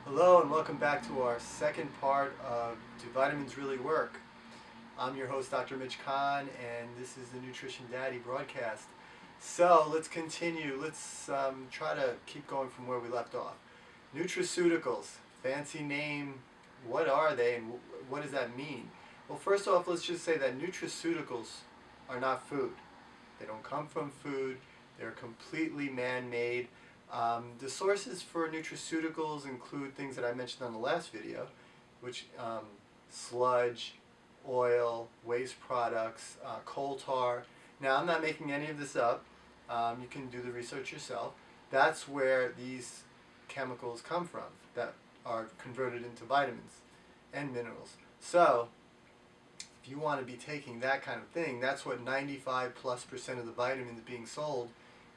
Hello and welcome back to our second part of Do Vitamins Really Work? I'm your host, Dr. Mitch Kahn, and this is the Nutrition Daddy broadcast. So let's continue. Let's try to keep going from where we left off. Nutraceuticals, fancy name. What are they and what does that mean? Well, first off, let's just say that nutraceuticals are not food. They don't come from food. They're completely man-made. The sources for nutraceuticals include things that I mentioned on the last video, which sludge, oil, waste products, coal tar. Now, I'm not making any of this up. You can do the research yourself. That's where these chemicals come from that are converted into vitamins and minerals. So, if you want to be taking that kind of thing, that's what 95+% of the vitamins being sold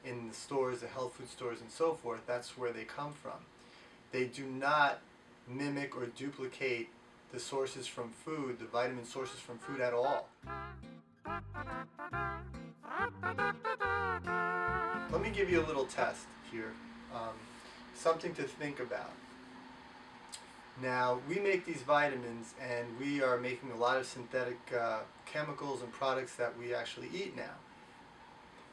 in the stores, the health food stores and so forth, that's where they come from. They do not mimic or duplicate the sources from food, the vitamin sources from food at all. Let me give you a little test here, something to think about. Now, we make these vitamins and we are making a lot of synthetic chemicals and products that we actually eat now.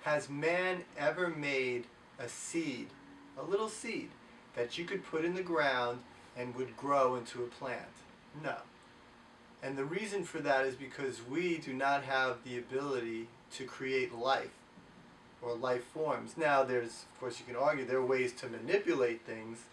Has man ever made a seed, a little seed, that you could put in the ground and would grow into a plant? No. And the reason for that is because we do not have the ability to create life or life forms. Now, there's, of course, you can argue there are ways to manipulate things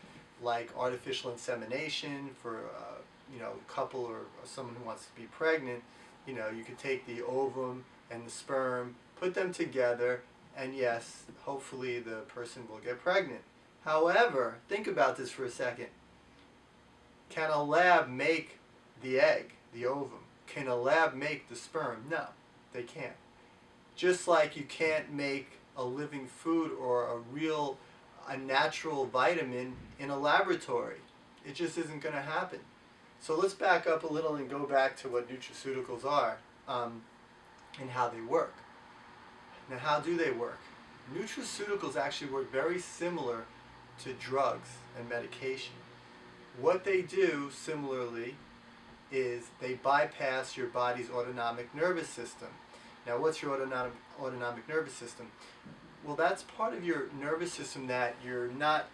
like artificial insemination for a couple or someone who wants to be pregnant. You could take the ovum and the sperm, put them together, and yes, hopefully the person will get pregnant. However, think about this for a second. Can a lab make the egg, the ovum? Can a lab make the sperm? No, they can't. Just like you can't make a living food or a natural vitamin in a laboratory. It just isn't going to happen. So let's back up a little and go back to what nutraceuticals are and how they work. Now, how do they work? Nutraceuticals actually work very similar to drugs and medication. What they do, similarly, is they bypass your body's autonomic nervous system. Now, what's your autonomic nervous system? Well, that's part of your nervous system that you're not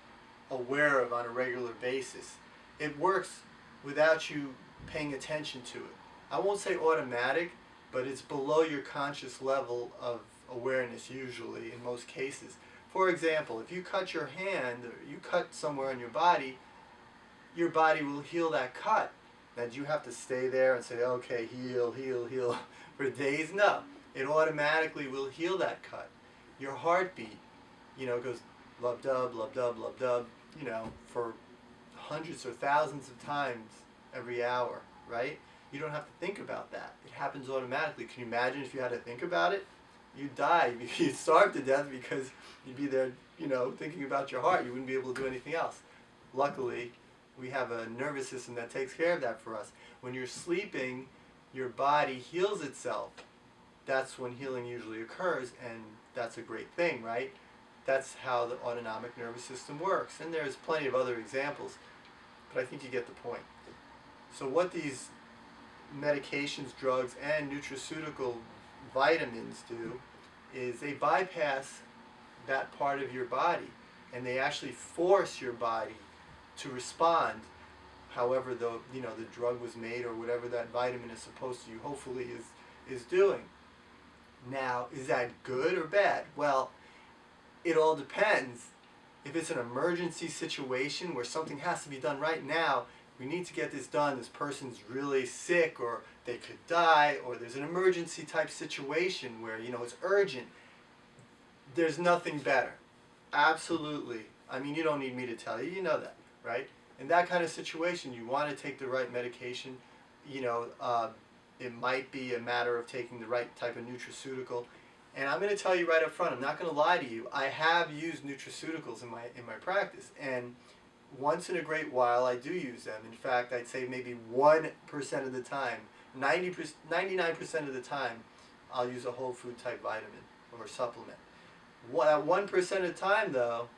aware of on a regular basis. It works without you paying attention to it. I won't say automatic, but it's below your conscious level of awareness usually in most cases. For example, if you cut your hand or you cut somewhere on your body will heal that cut. Now, do you have to stay there and say, okay, heal, heal, heal for days? No. It automatically will heal that cut. Your heartbeat, goes lub-dub, lub-dub, lub-dub, for hundreds or thousands of times every hour, right? You don't have to think about that. It happens automatically. Can you imagine if you had to think about it? You'd die. You'd starve to death because you'd be there, thinking about your heart. You wouldn't be able to do anything else. Luckily, we have a nervous system that takes care of that for us. When you're sleeping, your body heals itself. That's when healing usually occurs, and that's a great thing, right? That's how the autonomic nervous system works. And there's plenty of other examples, but I think you get the point. So what these medications, drugs, and nutraceutical vitamins do is they bypass that part of your body, and they actually force your body to respond however the drug was made or whatever that vitamin is supposed to hopefully is doing. Now, is that good or bad? Well, it all depends. If it's an emergency situation where something has to be done right now, we need to get this done, this person's really sick or they could die, or there's an emergency type situation where it's urgent, there's nothing better. Absolutely. I mean, you don't need me to tell you, you know that, right? In that kind of situation, you want to take the right medication. It might be a matter of taking the right type of nutraceutical. And I'm going to tell you right up front, I'm not going to lie to you. I have used nutraceuticals in my practice, and once in a great while I do use them. In fact, I'd say maybe 1% of the time, 99% of the time, I'll use a whole food type vitamin or supplement. At 1% of the time, though,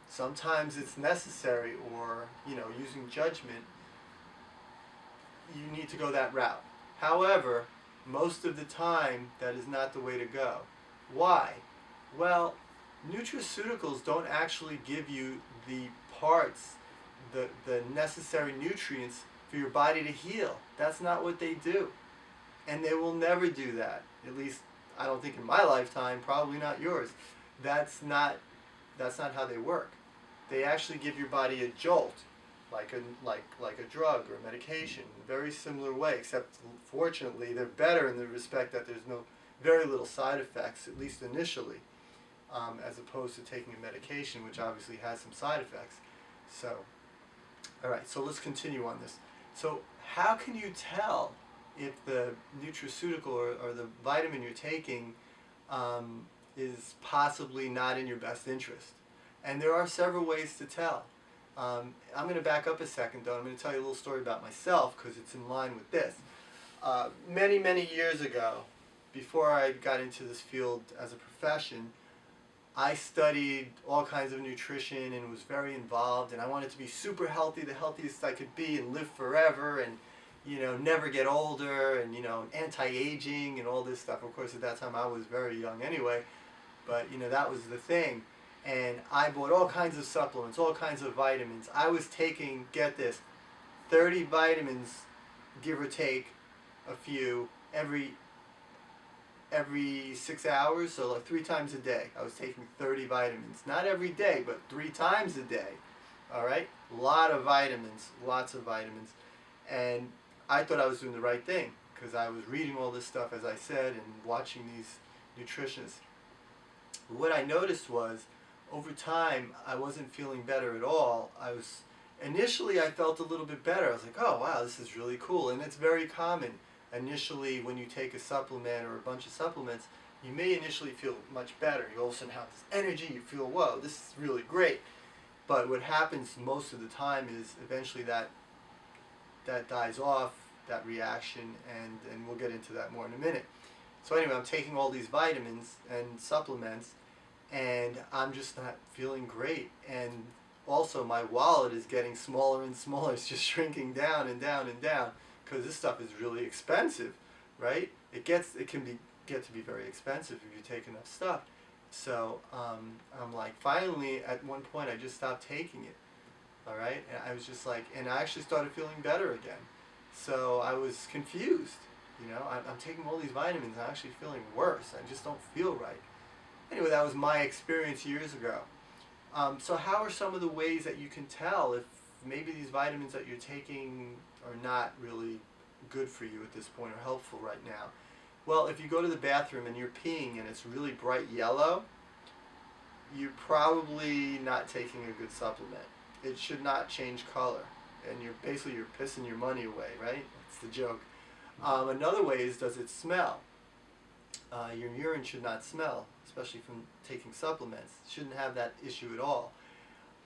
Sometimes it's necessary, or using judgment, you need to go that route. However, most of the time, that is not the way to go. Why? Well, nutraceuticals don't actually give you the parts, the necessary nutrients for your body to heal. That's not what they do. And they will never do that. At least, I don't think in my lifetime, probably not yours. That's not how they work. They actually give your body a jolt, like a drug or a medication, in a very similar way, except fortunately they're better in the respect that there's very little side effects, at least initially, as opposed to taking a medication, which obviously has some side effects. So, all right, so let's continue on this. So how can you tell if the nutraceutical or the vitamin you're taking is possibly not in your best interest? And there are several ways to tell. I'm going to back up a second, though. I'm going to tell you a little story about myself because it's in line with this. Many, many years ago, before I got into this field as a profession, I studied all kinds of nutrition and was very involved, and I wanted to be super healthy, the healthiest I could be, and live forever, and never get older, and anti-aging and all this stuff. Of course, at that time I was very young anyway, but that was the thing. And I bought all kinds of supplements, all kinds of vitamins. I was taking, get this, 30 vitamins, give or take a few, every 6 hours, so like 3 times a day. I was taking 30 vitamins. Not every day, but 3 times a day. All right? A lot of vitamins, lots of vitamins. And I thought I was doing the right thing because I was reading all this stuff, as I said, and watching these nutritionists. But what I noticed was, over time, I wasn't feeling better at all. Initially I felt a little bit better. I was like, oh wow, this is really cool. And it's very common. Initially, when you take a supplement or a bunch of supplements, you may initially feel much better. You all of a sudden have this energy, you feel, whoa, this is really great. But what happens most of the time is eventually that dies off, that reaction, and we'll get into that more in a minute. So anyway, I'm taking all these vitamins and supplements, and I'm just not feeling great. And also my wallet is getting smaller and smaller. It's just shrinking down and down and down because this stuff is really expensive, right? It can get to be very expensive if you take enough stuff. So I'm like, finally, at one point, I just stopped taking it. All right, and I was just like, and I actually started feeling better again. So I was confused. I'm taking all these vitamins, I'm actually feeling worse. I just don't feel right. Anyway, that was my experience years ago. So how are some of the ways that you can tell if maybe these vitamins that you're taking are not really good for you at this point or helpful right now? Well, if you go to the bathroom and you're peeing and it's really bright yellow, you're probably not taking a good supplement. It should not change color, and you're pissing your money away, right? That's the joke. Another way is, does it smell? Your urine should not smell, especially from taking supplements. Shouldn't have that issue at all.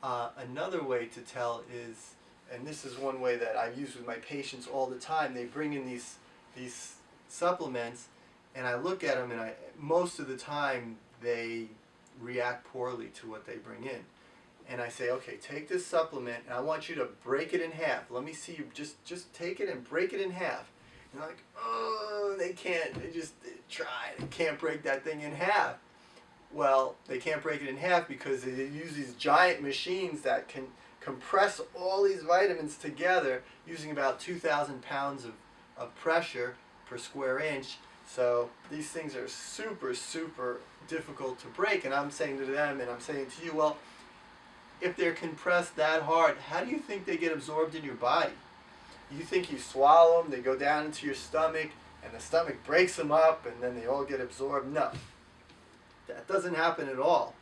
Another way to tell is, and this is one way that I use with my patients all the time, they bring in these supplements, and I look at them, and most of the time they react poorly to what they bring in. And I say, okay, take this supplement, and I want you to break it in half. Let me see you just take it and break it in half. And they're like, oh, they can't. They try. They can't break that thing in half. Well, they can't break it in half because they use these giant machines that can compress all these vitamins together using about 2,000 pounds of pressure per square inch. So these things are super, super difficult to break. And I'm saying to them, and I'm saying to you, well, if they're compressed that hard, how do you think they get absorbed in your body? You think you swallow them, they go down into your stomach, and the stomach breaks them up, and then they all get absorbed? No. That doesn't happen at all.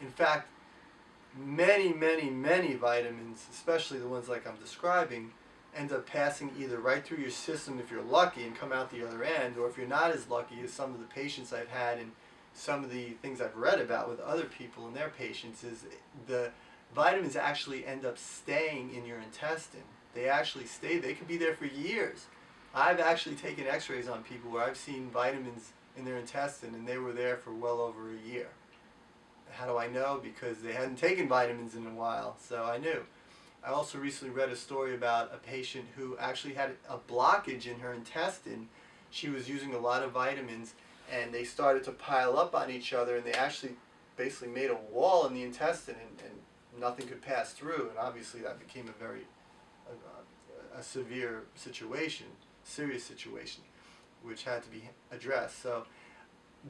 In fact, many, many, many vitamins, especially the ones like I'm describing, end up passing either right through your system if you're lucky and come out the other end, or if you're not as lucky as some of the patients I've had and some of the things I've read about with other people and their patients, is the vitamins actually end up staying in your intestine. They actually stay. They could be there for years. I've actually taken x-rays on people where I've seen vitamins in their intestine and they were there for well over a year. How do I know? Because they hadn't taken vitamins in a while, so I knew. I also recently read a story about a patient who actually had a blockage in her intestine. She was using a lot of vitamins, and they started to pile up on each other, and they actually basically made a wall in the intestine, and nothing could pass through. And obviously that became a severe situation, serious situation, which had to be addressed. So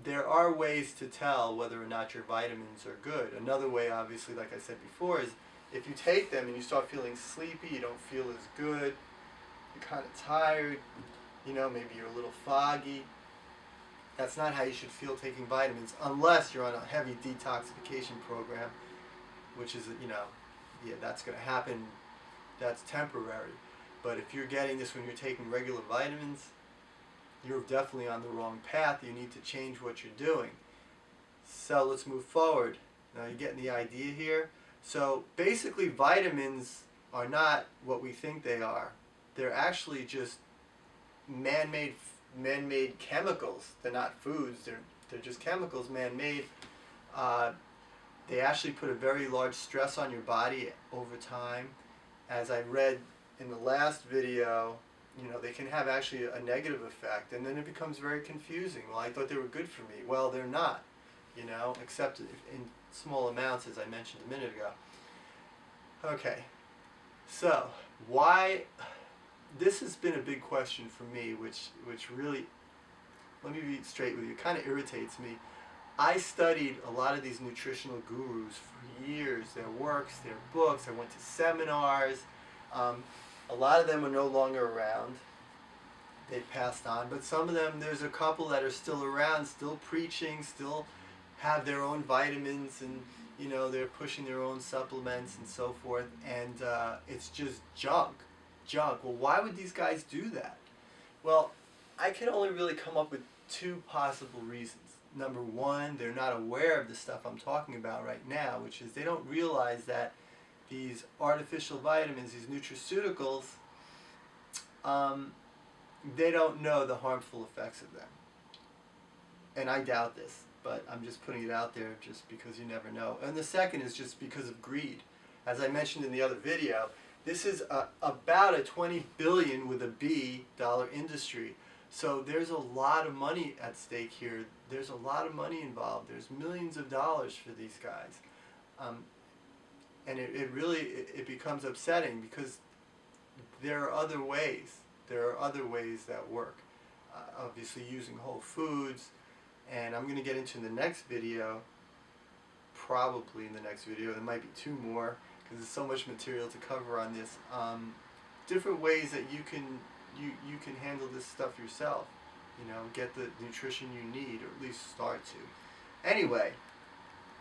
there are ways to tell whether or not your vitamins are good. Another way, obviously, like I said before, is if you take them and you start feeling sleepy, you don't feel as good, you're kind of tired, maybe you're a little foggy. That's not how you should feel taking vitamins, unless you're on a heavy detoxification program, which is, that's going to happen. That's temporary. But if you're getting this when you're taking regular vitamins, you're definitely on the wrong path. You need to change what you're doing. So let's move forward. Now you're getting the idea here. So basically vitamins are not what we think they are. They're actually just man-made chemicals. They're not foods. They're just chemicals, man-made. They actually put a very large stress on your body over time. As I read in the last video, they can have actually a negative effect, and then it becomes very confusing. Well, I thought they were good for me. Well, they're not, except in small amounts, as I mentioned a minute ago. Okay, so why, this has been a big question for me, which really, let me be straight with you, kind of irritates me. I studied a lot of these nutritional gurus for years, their works, their books. I went to seminars. A lot of them are no longer around. They passed on, but some of them, there's a couple that are still around, still preaching, still have their own vitamins, and they're pushing their own supplements and so forth, and it's just junk. Well, why would these guys do that? Well, I can only really come up with two possible reasons. Number one, they're not aware of the stuff I'm talking about right now, which is they don't realize that these artificial vitamins, these nutraceuticals, they don't know the harmful effects of them. And I doubt this, but I'm just putting it out there just because you never know. And the second is just because of greed. As I mentioned in the other video, this is about a $20 billion with a B dollar industry. So there's a lot of money at stake here. There's a lot of money involved. There's millions of dollars for these guys. And it really becomes upsetting because there are other ways. There are other ways that work. Obviously using whole foods, and I'm going to get into the next video, probably in the next video. There might be two more because there's so much material to cover on this. Different ways that you can handle this stuff yourself. Get the nutrition you need, or at least start to. Anyway,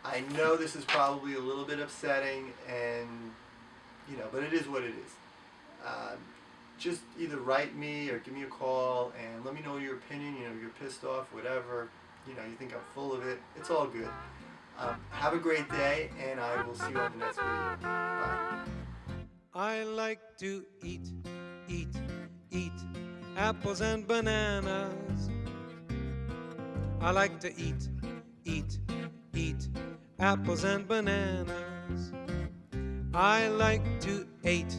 I know this is probably a little bit upsetting, and but it is what it is. Just either write me or give me a call and let me know your opinion. You're pissed off, whatever. You think I'm full of it. It's all good. Have a great day, and I will see you on the next video. Bye. I like to eat apples and bananas. I like to eat apples and bananas. I like to eat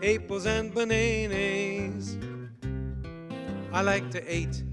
apples and bananas. I like to eat